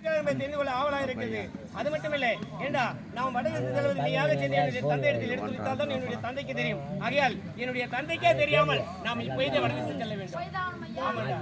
தெரிந்து கொள்ள ஆவலா இருக்குது. அது மட்டும் இல்லை ஏண்டா நாம் வடக்கு செல்வது நீயாக சென்று என்னுடைய தந்தை இடத்தில் எடுத்து வைத்தால் தான் என்னுடைய தந்தைக்கு தெரியும். ஆகையால் என்னுடைய தந்தைக்கே தெரியாமல் நாம் இப்போதே வடக்கு செல்ல வேண்டும். ஆமாண்டா.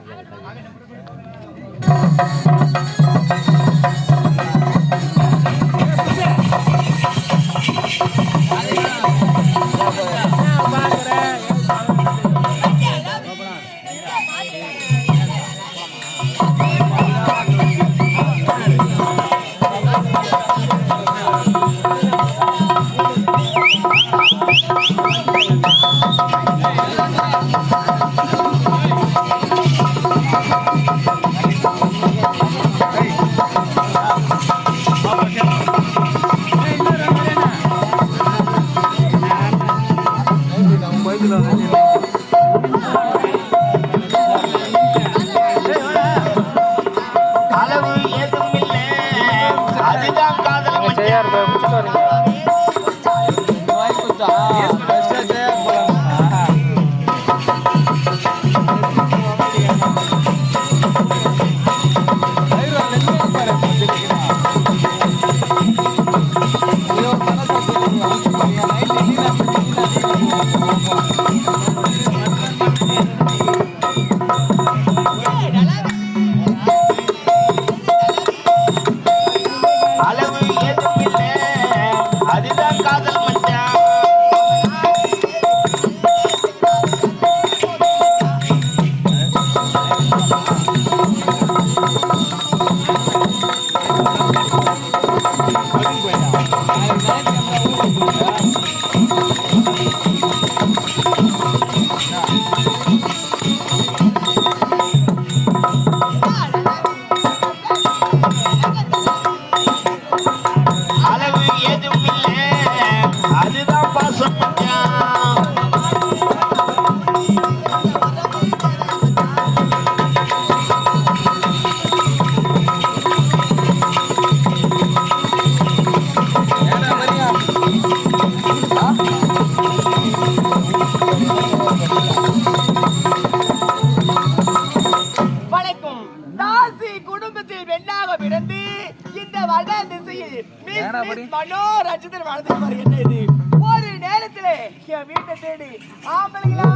ஒரு நேரத்திலே என் வீட்டை தேடி ஆம்பளைங்களா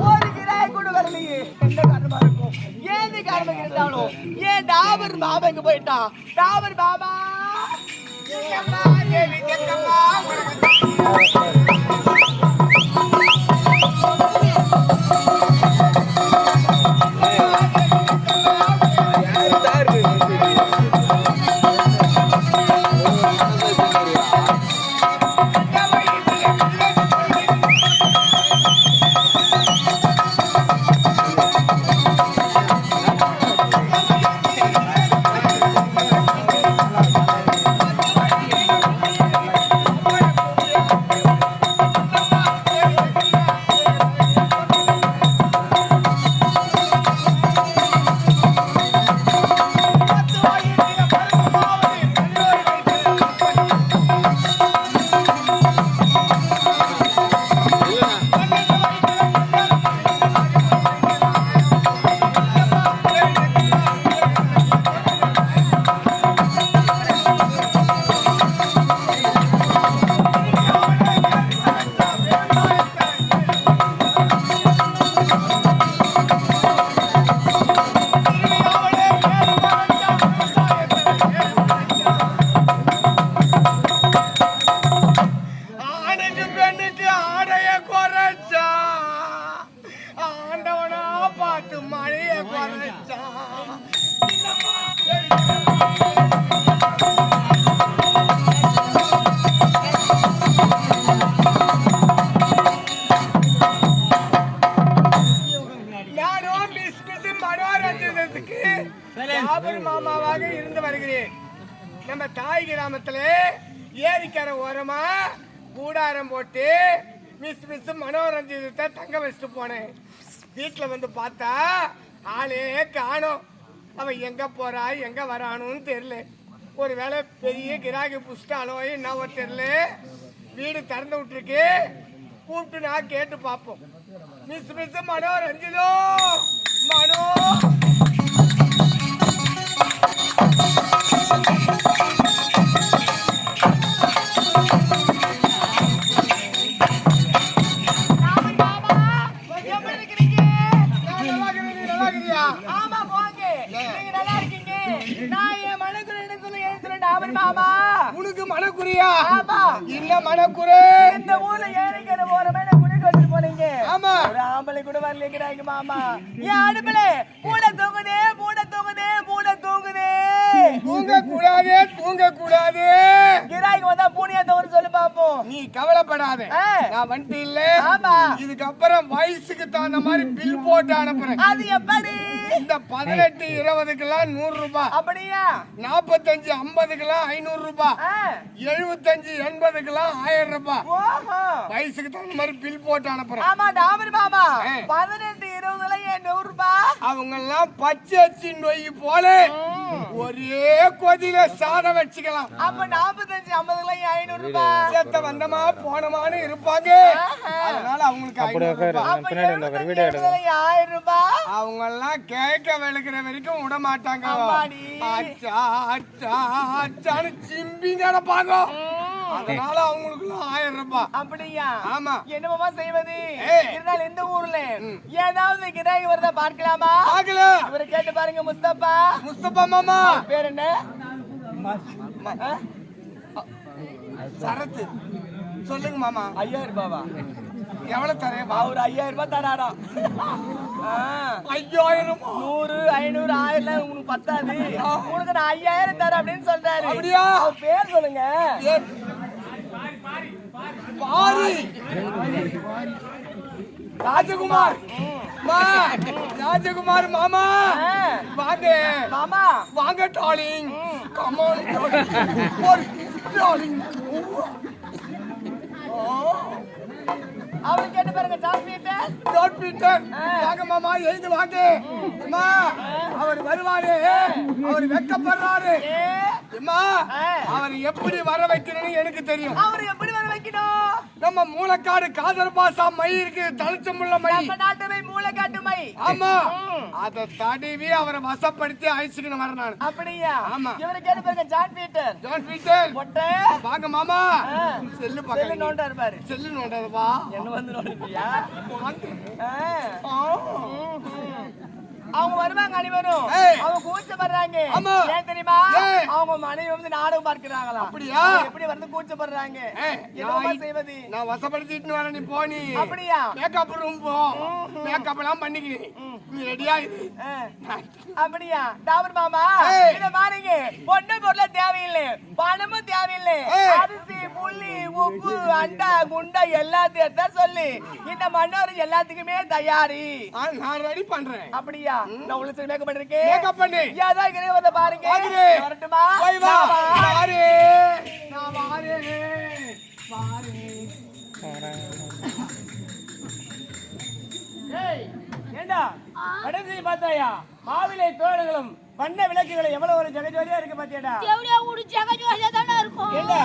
ஒரு கிராய் கூட வரலையே. என்ன காரணமா இருக்கும்? ஏது காரணம் இருந்தாலும் ஏன் டாபர் பாபா எங்க போயிட்டான்? டாபர் பாபா மாமாவாக இருந்து வருகிறேன். நம்ம தாய் கிராமத்திலே ஏரிக்கரை ஓரமா கூடாரம் போட்டு மிஸ் மனோரஞ்சத்தை தங்க வச்சுட்டு போனேன். வீட்டுல வந்து பார்த்தா ஆளே காணோம். அவன் எங்க போறா எங்க வரானுன்னு தெரியல. ஒருவேளை பெரிய கிராகி புஷ்டாலோ என்னவோ தெரியல. வீடு திறந்து விட்டுருக்கு. கூப்பிட்டு நான் கேட்டு பார்ப்போம். மிஸ் மனோரஞ்சிதோ மனோ நான் என் மனக்குறை என்ன சொல்லி எழுத்துறேன் டாபர் மாமா. உனக்கு மனக்குறியா? ஆமா. என்ன மனக்குறை? இந்த ஊர்ல ஏழைக்கிற ஓரமே குடிக்கு வந்துட்டு போனீங்க. ஆமா. ஒரு ஆம்பளை கூட வரலைங்கிறாங்க மாமா. ஏன் அடுப்புல பூனை தூங்குதே பூனை தூங்குதே பூனை தூங்குதே. தூங்க கூடாதே தூங்க கூடாதே. கிராய்க்கு வந்தா பூனையா தவறு சொல்லு பாப்போம். நீ கவலைப்படாத, நான் வந்துட்டு இல்ல. ஆமா. இதுக்கப்புறம் வயசுக்கு தகுந்த மாதிரி பில் போட்டு அனுப்புறேன். அது எப்படி? இந்த 18 20க்குலாம் 100 ரூபாய். அப்படியா? 45 50க்குலாம் 500 ரூபாய். 75 80க்குலாம் 1000 ரூபாய். ஓஹோ. வயசுக்கு தகுந்த மாதிரி பில் போட்டு அனுப்புறேன். ஆமா டாபர் மாமா. 18 20ல ஏன் 100 ரூபாய்? அவங்க எல்லாம் பச்சை நொய் போல ஒரே கொதியில சாதம் வச்சுக்கலாம். அப்ப 45 50ல 500 ரூபாய். சேத்த வந்தமா போனமான்னு இருப்பாங்க. அதனால அவங்களுக்கு 500 ரூபாய். அப்ப 1000 ரூபாய். அவங்க எல்லாம் கேட்க வெளுக்கிற வரைக்கும் விட மாட்டாங்க. அச்சா அச்சா அச்சான்னு சிம்பி கிடப்பாங்க. அதனால அவங்களுக்கு 1000 ரூபாய். அப்படியா? ஆமா. என்னமா செய்வது? இருந்தாலும் இந்த ஊர்ல ஏதாவது கிராய் வரத பார்க்கலாமா? பார்க்கலாம். இவரை கேட்டு பாருங்க. முஸ்தபா. முஸ்தபா மாமா. பேர் என்ன? சரத்து. சொல்லுங்க மாமா. 5000 ரூபாவா? எவ்வளவு தரேன்? ஒரு 5000 ரூபாய் தராராம். 5000 100 500 1000 உனக்கு பத்தாது. உனக்கு நான் 5000 தரேன் அப்படின்னு சொல்றாரு. அப்படியா? அவர் பேர் சொல்லுங்க. பாரி ராஜகுமார். ராஜகுமார் மாமா. வாங்க மாமா. வாங்க டார்லிங். Come on darling. அவரை கேட்டு பாருங்க. John Peter. வாங்க மாமா, எழுந்து வாங்க. அம்மா, அவர் வருவாரு. அவர் வெக்கப்படுறாரு. அம்மா, அவர் எப்படி வர வைக்கணும்னு எனக்கு தெரியும். அவர் எப்படி வர வைக்கணும்? நம்ம மூலக்காடு காதர் பாசா மை இருக்கு, தளிச்சமுள்ள மை. நம்ம நாட்டு மை, மூலக்காட்டு மை. ஆமா. அத தடவி அவரை வசப்படுத்தி அழிச்சுக்கணும் வர நான். அப்படியா? ஆமா. இவரை கேட்டு பாருங்க. John Peter. John Peter. பொட்டை. வாங்க மாமா. செல்லு பாக்க. செல்லு நோண்டா இருப்பாரு. செல்லு நோண்டாதப்பா. என்ன வந்து நோண்டியா? ஆ. அவங்க வருவாங்க அனைவரும். அவங்க கூச்சப்படுறாங்க. ஏன் தெரியுமா? அவங்க மனைவி வந்து நாடகம் பார்க்கிறாங்களா? அப்படியா? எப்படி வந்து கூச்சப்படுறாங்க? என்னமா செய்வது? நான் வசப்படுத்திட்டு வரேன். நீ போனி. அப்படியா? மேக்கப் ரூம் போ. மேக்கப் எல்லாம் பண்ணிக்கினி நீ ரெடியா இரு. அப்படியா? டாபர் மாமா, இத பாருங்க. பொண்ணு பொருள தேவையில்லை, பணமும் தேவையில்லை. அரிசி புள்ளி உப்பு அண்டா குண்டா எல்லாத்தையும் எடுத்தா சொல்லி இந்த மன்னோர் எல்லாத்துக்குமே தயாரி. நான் ரெடி பண்றேன். அப்படியா? நான் உங்களுக்கு மேக்கப் பண்ணிருக்கேன். மேக்கப் பண்ணி யாரா இங்க வந்து பாருங்க. வரட்டுமா? போய் வா. வாரே. நான் வாரே. வாரே. ஏய், ஏண்டா? கடைசி பார்த்தாயா? மாவிலை தோரணங்களும் வண்ண விளக்குகளும் எவ்வளவு ஒரு ஜகஜோதியா இருக்கு பாத்தியாடா? தேவடியா ஊடு ஜகஜோதியா தான இருக்கும். ஏண்டா?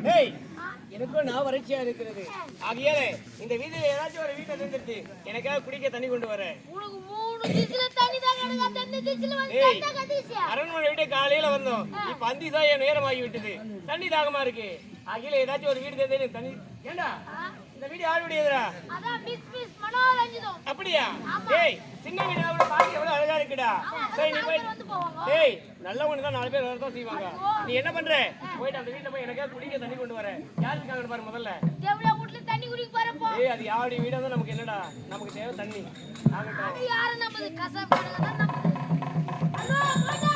டேய், எனக்கும் நான் வறட்சியா இருக்கிறது. ஆகியாலே இந்த வீதியில ஏதாச்சும் ஒரு வீட்டை நிறுத்தி எனக்காக குடிக்க தண்ணி கொண்டு வரேன். உனக்கு 3 திசில தண்ணி தான் கிடக்கு. அந்த திசில வந்து தண்ணி கதிசியா. அரண்மனை விட்டு காலையில வந்தோம். இப்ப அந்தி சாய நேரமாகி விட்டது. தண்ணி தாகமா இருக்கு. ஆகியாலே ஏதாச்சும் ஒரு வீடு தேடி தண்ணி. ஏண்டா? இந்த வீடு யாருடையதுடா? அதான் மிஸ் மனோரஞ்சிதம். அப்படியா? டேய், சின்ன வீடு கூட பாக்க எவ்வளவு அழகா இருக்குடா. சரி நீ போய் வந்து போவாங்க. டேய், நல்லவங்க தான் 4 பேர் வரதான் செய்வாங்க. நீ என்ன பண்ற? போய்ட்டு அந்த வீட்ல போய் எனக்கா குடிக்க தண்ணி கொண்டு வர. யாருக்காக பாரு முதல்ல. தேவடியா வீட்ல தண்ணி குடிக்க போறப்போ. ஏய், அது யாருடைய வீடா தான் நமக்கு என்னடா? நமக்கு தேவை தண்ணி. ஆகட்டும். அது யார நமது கசப்பாடுங்க தான் நமது. ஹலோ மோடா.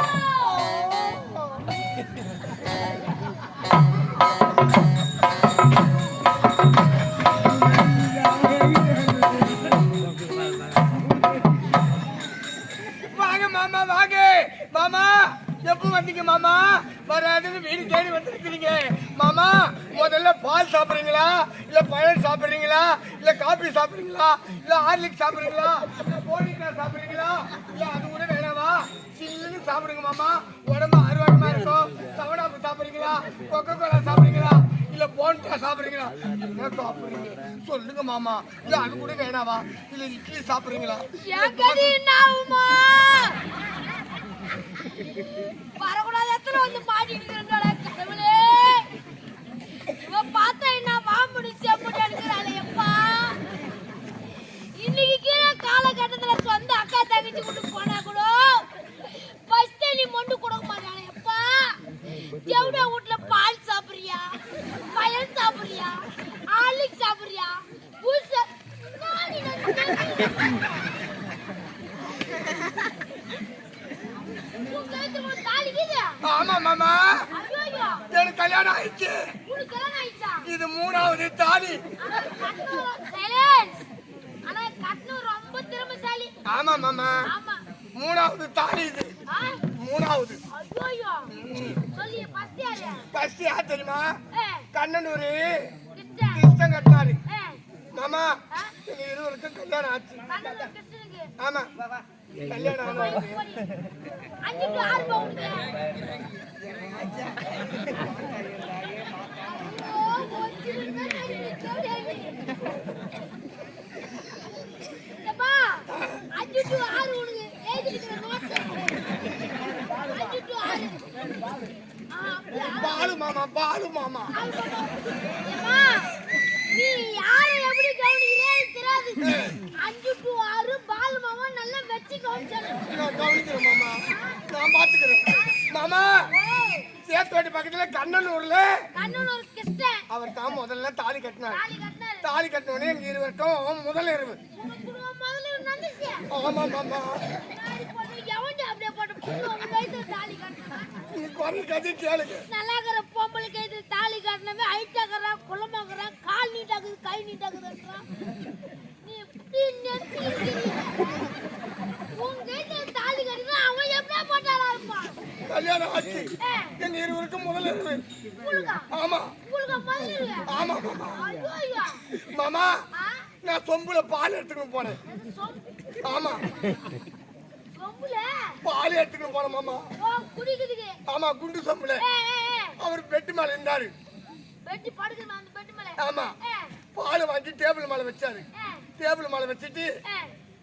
வாங்க மாமா, வாங்க மாமா. எப்ப வந்தீங்க மாமா? வராதுன்னு வீடு தேடி வந்துருக்கீங்க மாமா. முதல்ல பால் சாப்பிடுறீங்களா, இல்ல பழம் சாப்பிடுறீங்களா, இல்ல காபி சாப்பிடுறீங்களா, இல்ல ஹார்லிக்ஸ் சாப்பிடுறீங்களா, இல்ல போலிக்கா சாப்பிடுறீங்களா, இல்ல அது கூட வேணாமா? சில்லுன்னு சாப்பிடுங்க மாமா, உடம்பு ஆரோக்கியமா இருக்கும். சவடாப்பு சாப்பிடுறீங்களா, கொக்கோ கோலா சாப்பிடுறீங்களா, இல்ல போன்டா சாப்பிடுறீங்களா? என்ன சாப்பிடுறீங்க சொல்லுங்க மாமா. இல்ல அது கூட வேணாமா? இல்ல இட்லி சாப்பிடுறீங்களா? யாக்கடி நாவுமா? வரக்கூடாத இடத்துல வந்து மாட்டிட்டு இருக்கடா கடவுளே. இவ பார்த்தா என்ன வாமுடி செம்புடி அடிக்கறாளே அப்பா. இன்னைக்கு கீழ காலகட்டத்துல சொந்த அக்கா தங்கச்சி கூட்டி போனா கூட பஸ் தண்ணி மொண்டு கொடுக்க மாட்டேன். தேவடா வீட்ல பால் சாப்பிடுறியா பழம் சாப்பிடுறியா ஆலிக் சாப்பிடுறியா பூல் ஆமா மாமா எனக்கு கல்யாணம் ஆயிடுச்சு இது 3வது தாலி ரொம்ப திறமைசாலி ஆமா மாமா 3வது தாலி இது 3வது ஃபர்ஸ்ட் யார் தெரியுமா கண்ணனூர் கிருஷ்ணன் கட்டினாரு மாமா எங்க இருவருக்கும் கல்யாணம் ஆச்சு ஆமா கல்யாணம் பாலு மாமா பாலு மாமா நீ யாரை எப்படி கவனிக்கிறேன்னு தெரியாது 5 to 6 பால் மாமா நல்லா வெச்சி கவனிச்சாரு நான் கவனிக்கிறேன் மாமா நான் பாத்துக்கிறேன் மாமா சேத்தோடி பக்கத்துல கண்ணனூர்ல கிருஷ்ணன் அவர் தான் முதல்ல தாலி கட்டினார் தாலி கட்டின உடனே எங்க இருவருக்கும் முதல் இரவு ஆமா மாமா அப்படியே போட்டு தாலி கட்டினா கதை கேளுங்க நல்லா இருக்கிற பொம்பளைக்கு இது தாலி கட்டினவே ஹைட்டாக்குறா குளமாக்குறா கால் நீட்டாக்குது கை நீட்டாக்குதுன்றான் நீ உங்க தாலி கட்டினா அவன் எப்படியா போட்டாளா இருப்பான் கல்யாணம் ஆச்சு எங்க இருவருக்கும் முதல் இரவு ஆமா ஆமா மாமா மாமா நான் சொம்புல பால் எடுத்துக்கணும் போனேன் ஆமா பால் எடுத்துக்கணும் போனேன் மாமா ஆமா குண்டு சொம்புல அவர் பெட்டு மேல இருந்தாரு ஆமா பால் வாங்கி டேபிள் மேல வச்சாரு டேபிள் மேல வச்சுட்டு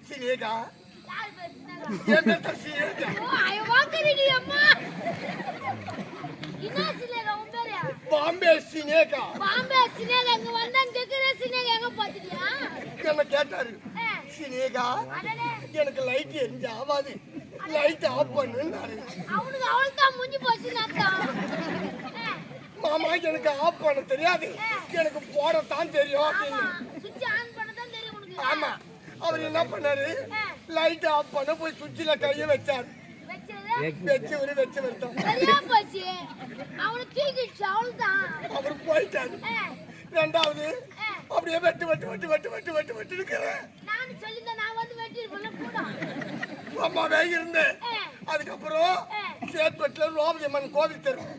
சினேகா என் பேர் சினேகா பாம்பே சினேகா இங்க வந்தா கேக்குற சினேகா எங்க பாத்துட்டியா என்ன கேட்டாரு சினேகா எனக்கு லைட் எரிஞ்சு ஆவாது லைட் ஆஃப் பண்ணுன்னாரு அவனுக்கு அவள்தான் முடிஞ்சு போச்சு மாமா எனக்கு ஆஃப் பண்ண தெரியாது எனக்கு போடத்தான் தெரியும் அப்படின்னு சுவிட்ச் ஆன் பண்ண தான் தெரியும் உனக்கு ஆமா அவர் என்ன பண்ணாரு லைட் ஆஃப் பண்ண போய் சுவிட்ச்ல கையை வச்சாரு வச்சு வருத்தம் சரியா போச்சு அவனை தூக்கிடுச்சு அவள்தான் அவர் போயிட்டாரு ரெண்டாவது அப்படியே வெட்டு இருக்கிறேன் நான் சொல்லிதான் நான் வந்து வெட்டி இருப்பேன் அம்மாவே இருந்தேன் அதுக்கப்புறம் சேத்பட்டுல ரோபதியம்மன் கோவில் தரும்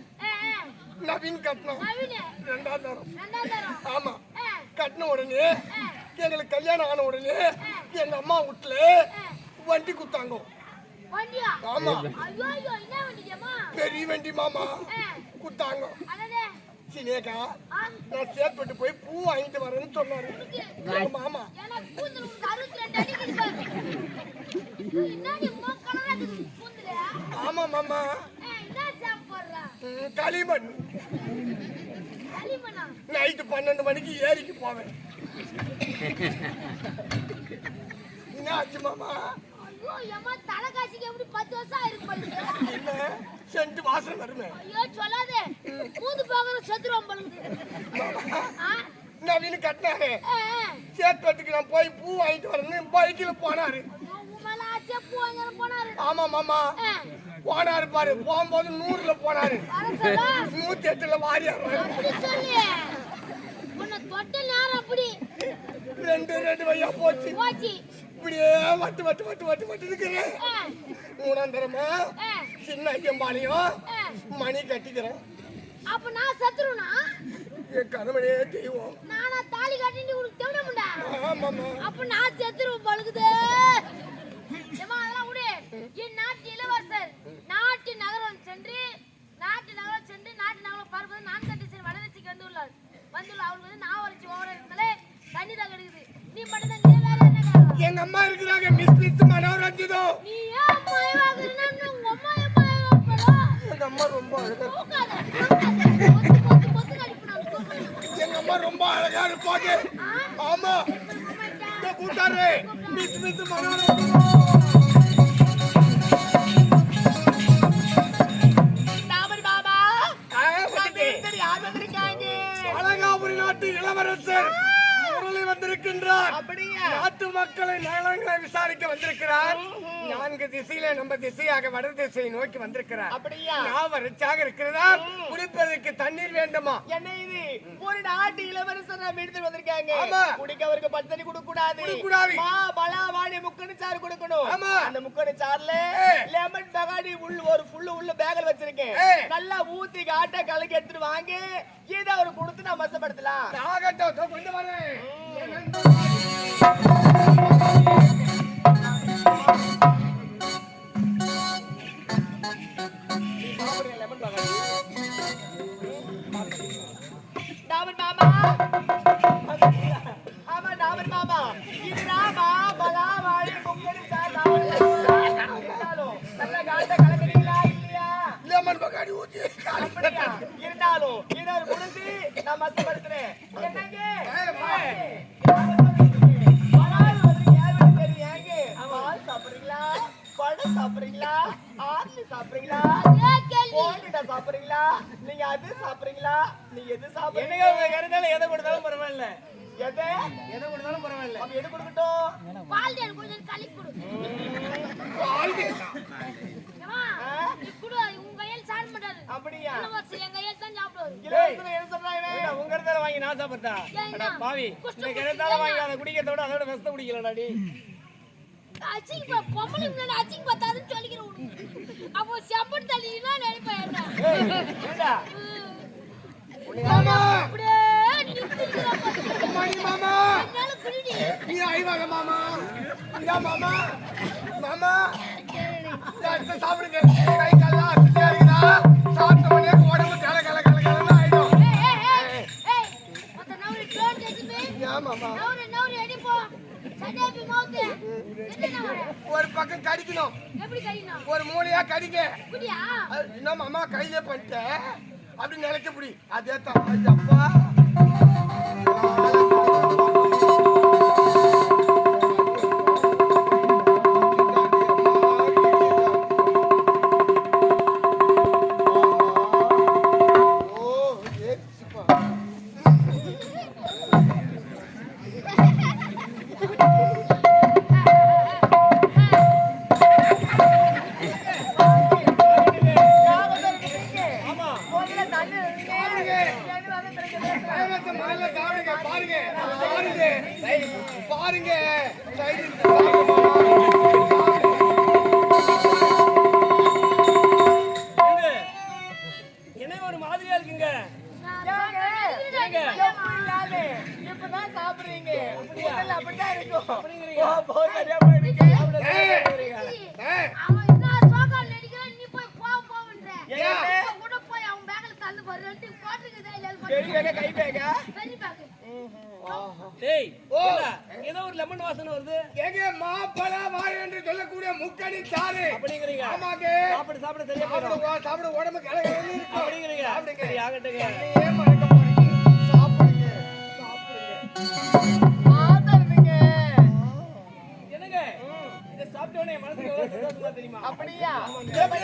நவீன் கட்டணும் 2ஆம் தரம் ஆமா கட்டின உடனே எங்களுக்கு கல்யாணம் ஆன உடனே எங்க அம்மா வீட்டுல வண்டி குத்தாங்க ஆமா பெரிய வண்டி மாமா குத்தாங்க சினேகா நான் சேத்பட்டு போய் பூ வாங்கிட்டு வரேன்னு சொன்னாரு மாமா ஆமா மாமா களிமண் நைட்டு 12 மணிக்கு ஏரிக்கு போவேன் என்ன ஆச்சு மாமா தலைகாசிக்கு எப்படி 10 வருஷம் ஆயிருக்கு என்ன சென்ட் வாசனை வருமே ஐயோ சொல்லாதே மூந்து போகிற சதுரம் பழுது நவீன கட்டினாரு சேத்பட்டுக்கு நான் போய் பூ வாங்கிட்டு வரேன்னு பைக்கில் போனாரு ஆமா மாமா போனாரு பாரு போகும்போது 100ல போனாரு 108ல வாரியாரு ரெண்டு வழியா போச்சு இப்படியே வட்டு இருக்கிறேன் 3ஆம் தரமா சின்ன ஐயம்பாளையம் மணி கட்டிக்கிறேன் அப்ப நான் சத்துருனா என் கணவனே தெய்வம் நானா தாலி கட்டிட்டு உனக்கு தேவடமுடா ஆமாமா அப்ப நான் செத்துருவேன் பழுகுது ஏமா அதெல்லாம் விடு என் நாட்டு இளவரசர் நாட்டு நகரம் சென்று நாட்டு நகரம் பார்ப்பது நான் கட்டி சரி வடவச்சிக்கு வந்துள்ளார் அவளுக்கு வந்து நான் வரைச்சி ஓட இருந்தாலே தண்ணி தான் கிடைக்குது நீ மட்டும் தான் வேற என்ன எங்க அம்மா இருக்கிறாங்க மிஸ் மனோரஞ்சிதோ நீ ஏன் அம்மா வாங்குறேன்னு உங்க அம்மா வாங்குறா எங்க அம்மா ரொம்ப அழகா எங்க அம்மா ரொம்ப அழகா இருப்பாங்க ஆமா கூட்டாரு மிஸ் மனோரஞ்சி வந்திருக்கிறார். அப்படியா? நாட்டு மக்களை நலங்களை விசாரிக்க வந்திருக்கிறார். 4 திசையில நம்ம திசையாக வட திசையை நோக்கி வந்திருக்கிறார். அப்படியா? நான் வறட்சியாக இருக்கிறதா? குடிப்பதற்கு தண்ணீர் வேண்டுமா? என்ன இது ஒரு நாட்டு இளவரசர் நம்ம எடுத்து வந்திருக்காங்க. ஆமா. குடிக்க அவருக்கு பச்சடி கொடுக்க கூடாது. மா பலா வாணி முக்கணி சாறு கொடுக்கணும். ஆமா. அந்த முக்கணி சாறுல லெமன் பகாடி ஒரு ஃபுல்லு உள்ள பேக்கல் வச்சிருக்கேன். நல்லா ஊத்தி காட்ட கலக்கி எடுத்துட்டு வாங்க. இத அவரு கொடுத்து நான் மசப்படுத்தலாம். நாகட்டோ கொண்டு வரேன். டாபர் மாமா. ஆமா டாபர் மாமா. இதுதான் மா பலா வாணி முக்கணி சாறு நல்லா காட்ட கலக்கிறீங்களா இல்லையா? லெமன் பகாடி ஊத்தி அப்படியா? இருந்தாலும் இத ஒரு கொடுத்து நான் மசப்படுத்துறேன். என்னங்க? சாப்பிடுறீங்களா? பழம் சாப்பிடுறீங்களா? ஆர்லி சாப்பிடுறீங்களா? சாப்பிடுறீங்களா? நீங்க அது சாப்பிடுறீங்களா? நீங்க எது சாப்பிடுறீங்க? எதை கொடுத்தாலும் பரவாயில்ல. எதை கொடுத்தாலும் பரவாயில்ல. அப்ப எது கொடுக்கட்டும்? பால் தேன் கொஞ்சம் களி கொடு. ஏமா நீ குடு உங்க கையால சாப்பிட மாட்டாரு. அப்படியா? இளவரசர் எங்க கையால தான் சாப்பிடுவாரு. இளவரசர் என்ன சொல்றாங்க? உங்க இடத்துல வாங்கி நான் சாப்பிட்டா அட பாவி இந்த கிணத்தால வாங்கி அதை குடிக்கிறத விட அதோட வெஸ்த குடிக்கலடா நீ அச்சிங்க பொம்பளை முன்னாடி அச்சிங்க பத்தாதுன்னு சொல்லிக்கிறேன். அப்போ செம்பன் தள்ளினா நினைப்பேன்டா. ஏண்டா? மாமா அப்படியே நிக்குதுடா. மணி மாமா என்னால குடிடி. நீ ஐவாக மாமா. இந்த மாமா மாமா அடுத்து சாப்பிடுங்க. கை கால்லாம் அசதியா இருக்குதா? சாப்பிட்ட உடனே உடம்பு கல கல கல கலன்னு ஆயிடும். ஏய் மத்த நவுரி ட்ரோன் டெசிபே. ஏன் மாமா? நவுரி அடி போ. சடாபி மௌத்தே. என்ன வர? ஒரு பக்கம் கடிக்கணும். எப்படி கடினா? ஒரு மூலையா கடிக்க. குடியா? என்ன மாமா கையிலே பண்ணிட்டேன். அப்படி நினைக்க புடி. அதே தான் அப்பா. பாருங்க என்ன ஒரு மாதிரியா இருக்குங்க இப்பதான் சாப்பிடுறீங்க. அப்படிதான் இருக்கும். அவன் என்ன சோகால் நடிக்கிறான் நீ போய் போவன்ற. கூட போய் அவன் பேக்ல தள்ளு போற ரெண்டு போட்டுக்குதே இல்ல பெரிய பேக கை பேக பெரிய பேக். டேய் ஏதோ ஒரு லெமன் வாசனை வருது எங்க மாப்பழ வாய் என்று சொல்லக்கூடிய முக்கணி சாறு அப்படிங்கறீங்க ஆமாங்க சாப்பிட சரியா போயிடும் சாப்பிட உடம்பு கலகலன்னு இருக்கும் அப்படிங்கறீங்க சரி ஆகட்டுங்க ஏன் மறக்க போறீங்க சாப்பிடுங்க மாதர்வீங்க என்னங்க இத சாப்பிட்ட உடனே மனசுக்கு எவ்வளவு சந்தோஷமா தெரியுமா அப்படியா?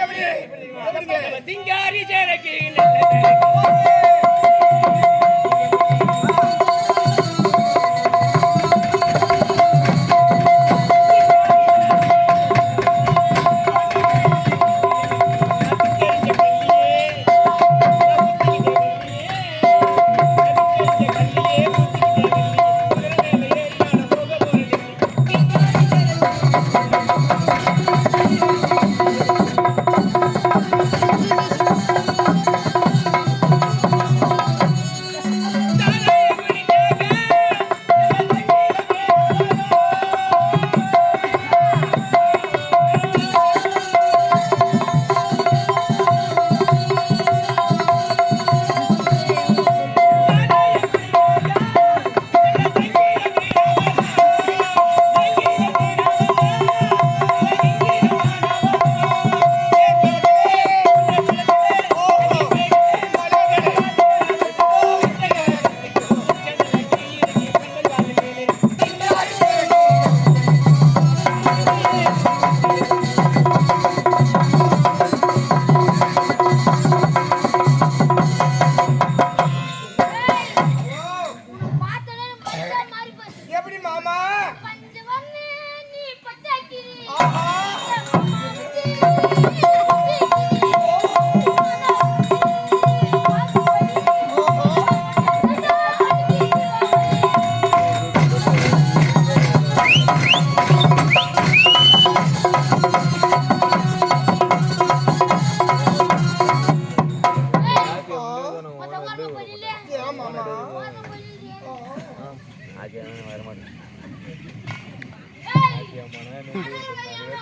எப்படி சிங்காரி சேரக்கு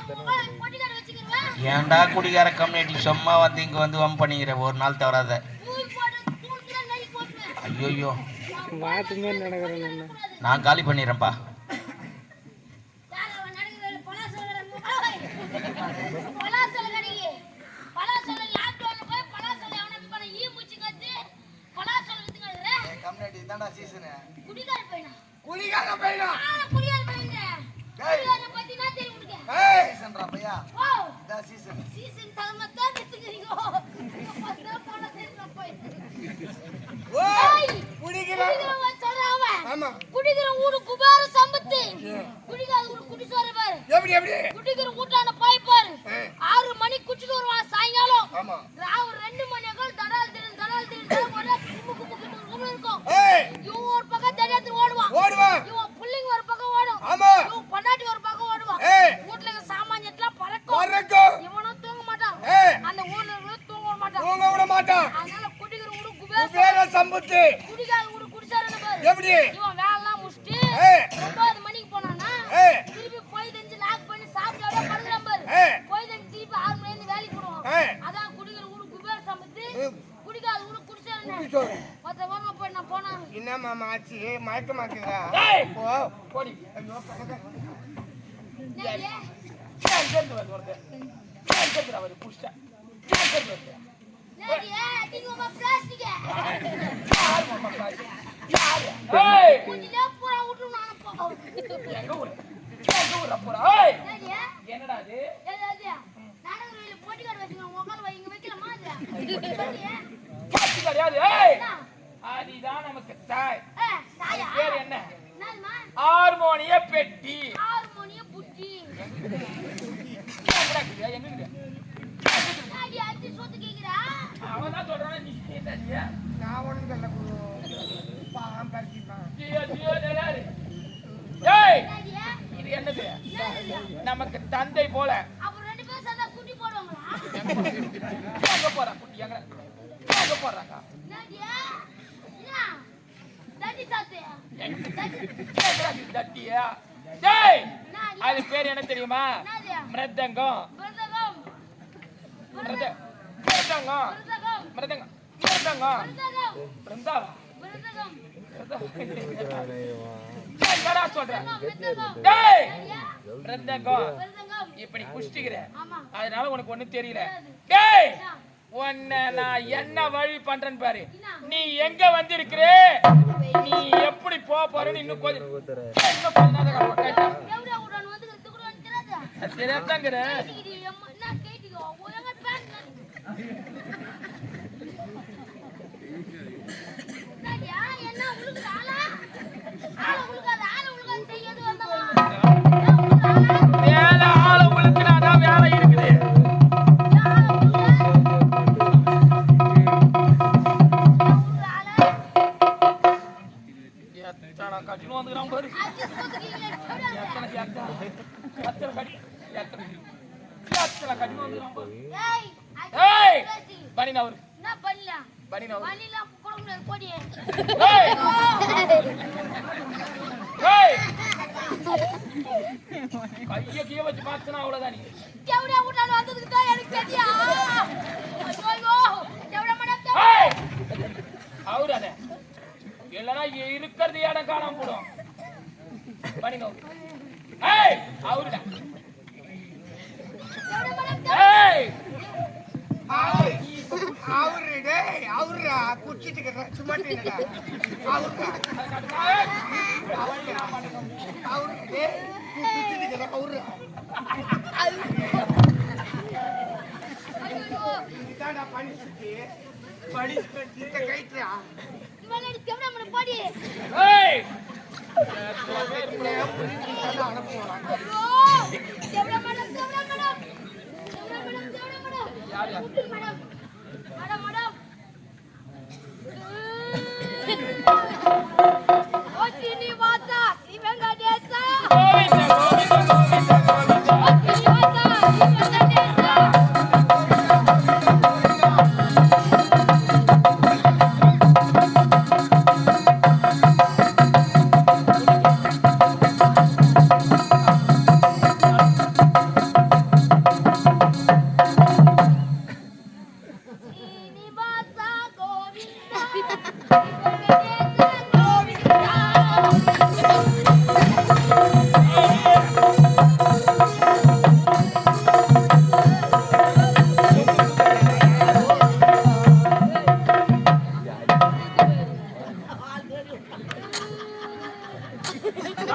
பொட்டிக்கார வச்சுக்கிறவா ஏன்டா குடிகார கம்யூனிட்டி சும்மா வந்து இங்க வந்து வம் பண்ணிக்கிற ஒரு நாள் தவறாத. தூள் போட்டு தூள்ல நெய் போட்டு ஐயோ நான் காலி பண்ணிடுறேன்ப்பா. யாரோ நடக்குது பலாசல பலாசல கடியே பலாசல லாக்டவுன்ல போய் பலாசல அவன பண்ண ஈ மூச்சு கட்டி பலாசல வித்துங்கற கம்யூனிட்டி தான்டா சீசன். குடிகார பையனா குடிகார பையனா குடிகார பையனா குடிகார பத்தி நான் தெரியும் உனக்கு. சீசன்டா பையா. ஓ இதா சீசன். சீசன் தகமத்தா வித்துக்கிறீங்க. பத்தா போன தேர்ல போய் ஓய் குடிகார சொல்றாவ. ஆமா குடிக்கிற ஊரு குபார சம்பத்து. குடிக்காத ஊரு குடிசோர பாரு. எப்படி குடிக்கிற ஊட்டான போய் பாரு. 6 மணி குடிச்சிட்டு வருவான் சாயங்காலம். ஆமா ராவு 2 மணிக்குள் தடால் திரு போட குமுக்கு இருக்கும். இவன் ஒரு பக்கம் தடியாத்து ஓடுவான். இவன் புள்ளிங்க ஒரு பக்கம் ஓடும். ஆமா இவன் பொண்டாட்டி ஒரு பக்கம் ஓடுவான். வீட்ல இருக்க சாமான் எல்லாம் பறக்கும். இவனும் தூங்க மாட்டான். அந்த ஊர்ல இருக்கிறவங்க தூங்க விட மாட்டான். அதனால குடிக்கிற ஊரு குபார சம்பத்து. குடிக்காத ஊரு குடிசாரன பாரு. எப்படி இவன் வேலைலாம் முடிச்சிட்டு 9 மணிக்கு போனானா திருப்பி போய் தெரிஞ்சு லாக் பண்ணி சாப்பிட்டு படுக்கிறான் பாரு. போய் தெரிஞ்சு திருப்பி 6 மணி நேரம் வேலைக்கு போடுவான். அதான் குடிக்கிற ஊரு குபேர சம்பத்து. குடிக்காத ஊரு குடிசாரன. மொத்த வாங்க போய் நான் போனா என்ன மாமா ஆச்சு மயக்கமாக்குதா? போ போடி. ஐயோ பணக்க நேரே எங்க வருது எங்க வருது புஷ்டா எங்க வருது நேரே டிங்கோ பிளாஸ்டிக் ஏய் கொஞ்சிலே பூரா விட்டு நான் போ. எங்க ஊர் போறா? ஏய் நேரே என்னடா இது? ஏய் நாடகத்துல போட்டிக்கார வச்சுங்க உங்கள வைங்க வைக்கலாமா அது? நேரே பாத்து கிடையாது. ஏய் அதுதான் நமக்கு தாய். தாயா பேர் என்ன? என்னம்மா ஹார்மோனிய பெட்டி. ஹார்மோனிய புட்டி. எங்க இருக்கு? நாடி அடிச்சு சொத்து கேக்குறா. அவன் தான் சொல்றான் நீ என்னடியா? நான் ஒண்ணு கல்ல பாம் பர்க்கிப்பான். ஜியோ டெலாரி. ஏய் நாடியா இது என்னது? நமக்கு தந்தை போல. அப்ப 2 பேரும் சேர்ந்தா குட்டி போடுவாங்களா? எங்க போறா குட்டி? எங்க போறாங்க? நாடியா என்ன தடி சாத்தே எங்க தட்டியா? டேய் அது பேர் என்ன தெரியுமா? நாடியா மிருதங்கம். பிரதகம் மிருதங்கம். பிரதகம் மிருதங்கம். மிருதங்கம். பிரதகம் பிருந்தாவா? பிரதகம் என்னடா சொல்ற? பிரதகம் டேய் நாடியா மிருதங்கம். பிரதகம் இப்படி குஷ்டிக்கிற. ஆமா அதனால உனக்கு ஒண்ணும் தெரியல. டேய் உன்னை நான் என்ன வழி பண்றேன்னு பாரு. நீ எங்க வந்திருக்கிற? நீ எப்படி போறன்னு இன்னும் கொஞ்சம் நேரம் கேட்டா எவ்வளவு உடன் வந்து கூட வந்துறாதா? தெரியாதாங்கற. கேட்டிடி அம்மா நான் கேட்டிகோ ஒழுங்கா பேண்ட் நாடியா என்ன உழுகுற ஆளா? ஆள உழுகாத செய்யது வந்தவா. வேலை ஆள உழுக்குனாதான் வேலை இருக்குது. எத்தனை கட்டினு வந்துக்கிறான் பாரு. எத்தனை கட்டினு வந்துக்கிறான் பாரு. ஏய் பனினா அவரு என்ன பண்ணலாம்? பனினா அவரு. பனிலாம் போட முடியாது போடி. ஏய் ஏய் கைய கீழ வச்சு பார்த்தனா அவ்வளவுதான் நீ. தேவடா உடால வந்ததுக்கு தான் எனக்கு தெரியா. ஐயோ தேவடா மேடம் ஏய் அவரே இல்லனா இருக்கிறது இடம் காணாம போடும். பனினா ஏய் அவருடா. தேவடா மேடம் ஏய் அவரு டேய் அவரா குச்சிட்டு இருக்கற சும்மா டேடா அவரா அவரு டேய் குச்சிட்டு இருக்கற அவரா இதாடா பனிஷ்மென்ட் இந்த கைட்ரா இவனே தேவடா மேடம் போடி. ஏய் தேவடா மேடம் யாரு மேடம் மேடம் ஓ சீனிவாசா சிவங்கடேசா கோவிந்த கோவிந்த கோவிந்த ஓ சீனிவாசா சிவங்கடேசா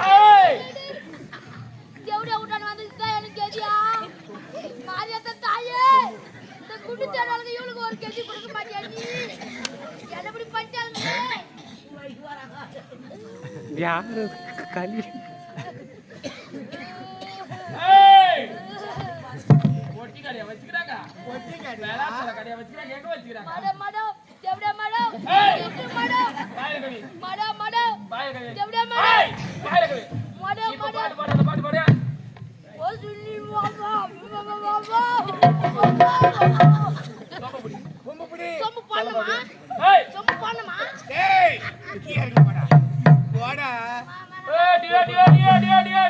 ஏய், எவ்வளவு விட்டான வந்துச்சுதான் எனக்கு கேட்டியா மாரியாத்த தாயே இந்த குண்டு தேடாளுங்க இவளுக்கு ஒரு கேஜி கொடுக்க மாட்டியா நீ என்ன இப்படி பண்ணிட்டாங்க யாரு களி ஏய், ஒட்டி கடையா வச்சுக்கிறாங்க வேளாச்சல கடையா வச்சுக்கிறாங்க எங்க வச்சுக்கிறாங்க மட மட எவ்வளவு மடம் ஏய். எட்டு மடம் பாயில கவி மட மடம் பாயில கவி எவ்வளவு மடம் ஏய், பாயில கவி மட இப்ப மட பாட்டு பாடு அந்த பாட்டு பாடு ஓ சுனி வாவா வாவா கும்புடி சொம்பு பண்ணமா ஏய் சொம்பு பண்ணமா டேய் கீழ இறங்கி போடா போடா ஏய் டியோ டியோ டியோ டியோ டியோ